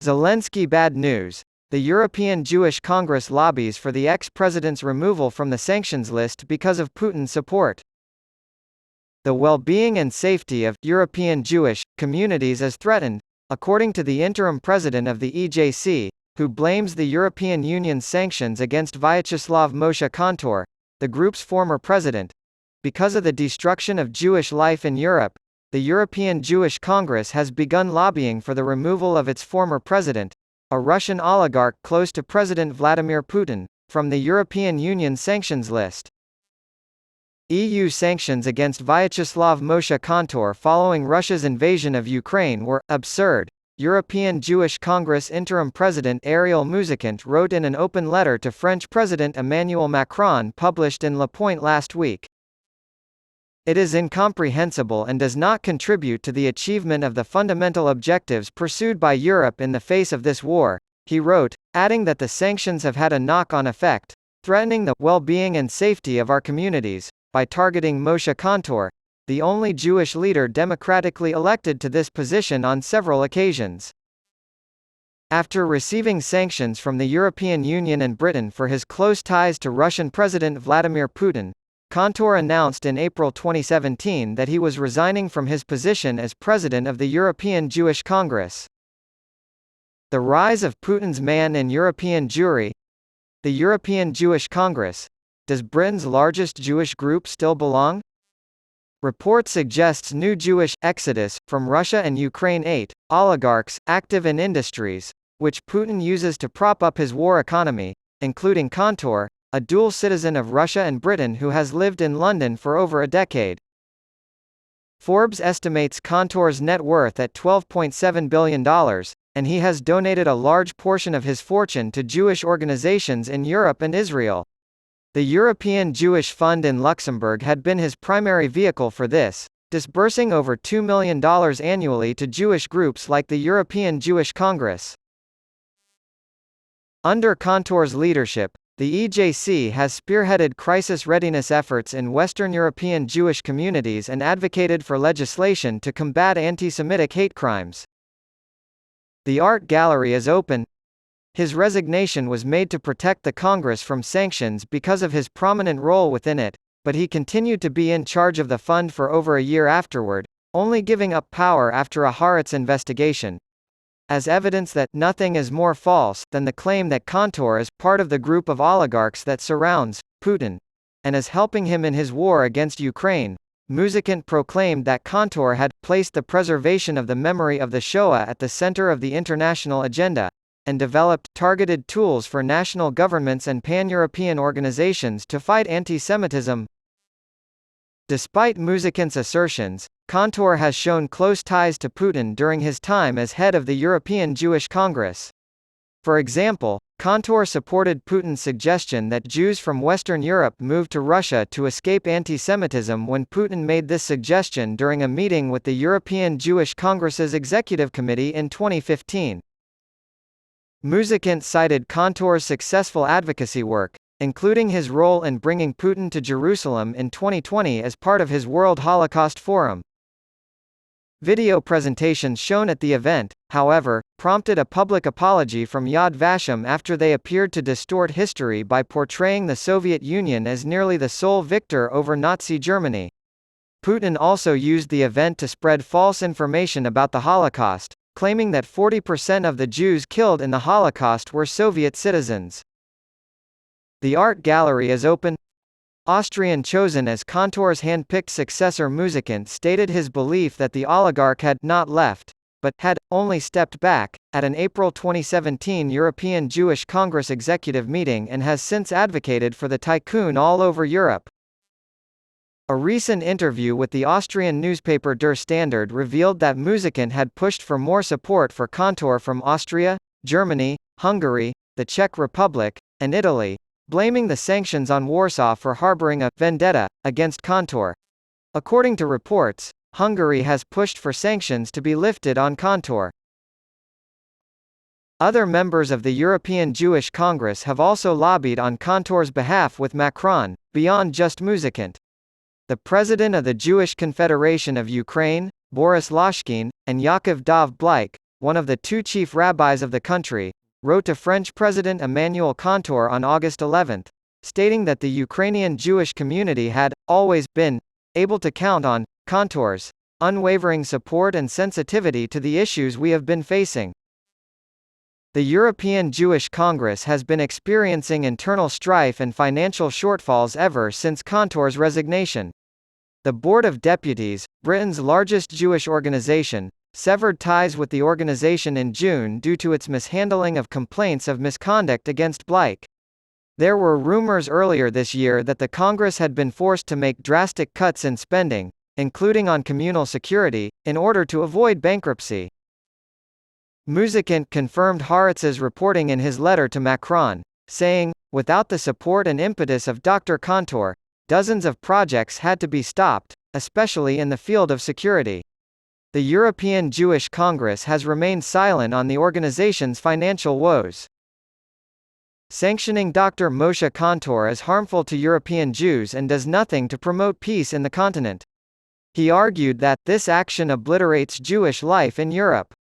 Zelensky Bad news. The European Jewish Congress lobbies for the ex-president's removal from the sanctions list because of Putin's support. The well-being and safety of European Jewish communities is threatened, according to the interim president of the EJC, who blames the European Union's sanctions against Vyacheslav Moshe Kantor, the group's former president. Because of the destruction of Jewish life in Europe, the European Jewish Congress has begun lobbying for the removal of its former president, a Russian oligarch close to President Vladimir Putin, from the European Union sanctions list. EU sanctions against Vyacheslav Moshe Kantor following Russia's invasion of Ukraine were absurd, European Jewish Congress interim president Ariel Muzikant wrote in an open letter to French President Emmanuel Macron published in Le Point last week. It is incomprehensible and does not contribute to the achievement of the fundamental objectives pursued by Europe in the face of this war, he wrote, adding that the sanctions have had a knock-on effect, threatening the well-being and safety of our communities, by targeting Moshe Kantor, the only Jewish leader democratically elected to this position on several occasions. After receiving sanctions from the European Union and Britain for his close ties to Russian President Vladimir Putin, Kantor announced in April 2017 that he was resigning from his position as president of the European Jewish Congress. The rise of Putin's man in European Jewry. The European Jewish Congress. Does Britain's largest Jewish group still belong? Report suggests new Jewish exodus from Russia and Ukraine. 8 oligarchs active in industries, which Putin uses to prop up his war economy, including Kantor, a dual citizen of Russia and Britain who has lived in London for over a decade. Forbes estimates Kantor's net worth at $12.7 billion, and he has donated a large portion of his fortune to Jewish organizations in Europe and Israel. The European Jewish Fund in Luxembourg had been his primary vehicle for this, disbursing over $2 million annually to Jewish groups like the European Jewish Congress. Under Kantor's leadership, the EJC has spearheaded crisis readiness efforts in Western European Jewish communities and advocated for legislation to combat anti-Semitic hate crimes. The art gallery is open. His resignation was made to protect the Congress from sanctions because of his prominent role within it, but he continued to be in charge of the fund for over a year afterward, only giving up power after a Haaretz investigation, as evidence that nothing is more false than the claim that Kantor is part of the group of oligarchs that surrounds Putin and is helping him in his war against Ukraine. Muzikant proclaimed that Kantor had placed the preservation of the memory of the Shoah at the center of the international agenda and developed targeted tools for national governments and pan-European organizations to fight anti-Semitism. Despite Muzikant's assertions, Kantor has shown close ties to Putin during his time as head of the European Jewish Congress. For example, Kantor supported Putin's suggestion that Jews from Western Europe move to Russia to escape anti-Semitism when Putin made this suggestion during a meeting with the European Jewish Congress's Executive Committee in 2015. Muzikant cited Kantor's successful advocacy work, including his role in bringing Putin to Jerusalem in 2020 as part of his World Holocaust Forum. Video presentations shown at the event, however, prompted a public apology from Yad Vashem after they appeared to distort history by portraying the Soviet Union as nearly the sole victor over Nazi Germany. Putin also used the event to spread false information about the Holocaust, claiming that 40% of the Jews killed in the Holocaust were Soviet citizens. The art gallery is open. Austrian chosen as Kantor's hand-picked successor Muzikant stated his belief that the oligarch had not left, but had only stepped back, at an April 2017 European Jewish Congress executive meeting and has since advocated for the tycoon all over Europe. A recent interview with the Austrian newspaper Der Standard revealed that Muzikant had pushed for more support for Kantor from Austria, Germany, Hungary, the Czech Republic, and Italy, blaming the sanctions on Warsaw for harboring a vendetta against Kantor. According to reports, Hungary has pushed for sanctions to be lifted on Kantor. Other members of the European Jewish Congress have also lobbied on Kantor's behalf with Macron, beyond just Muzikant. The president of the Jewish Confederation of Ukraine, Boris Lashkin, and Yaakov Dov Bleik, one of the two chief rabbis of the country, wrote to French President Emmanuel Cantor on August 11, stating that the Ukrainian Jewish community had always been able to count on Cantor's unwavering support and sensitivity to the issues we have been facing. The European Jewish Congress has been experiencing internal strife and financial shortfalls ever since Cantor's resignation. The Board of Deputies, Britain's largest Jewish organization, severed ties with the organization in June due to its mishandling of complaints of misconduct against Blake. There were rumors earlier this year that the Congress had been forced to make drastic cuts in spending, including on communal security, in order to avoid bankruptcy. Musikind confirmed Haaretz's reporting in his letter to Macron, saying, "Without the support and impetus of Dr. Cantor, dozens of projects had to be stopped, especially in the field of security." The European Jewish Congress has remained silent on the organization's financial woes. Sanctioning Dr. Moshe Cantor is harmful to European Jews and does nothing to promote peace in the continent. He argued that this action obliterates Jewish life in Europe.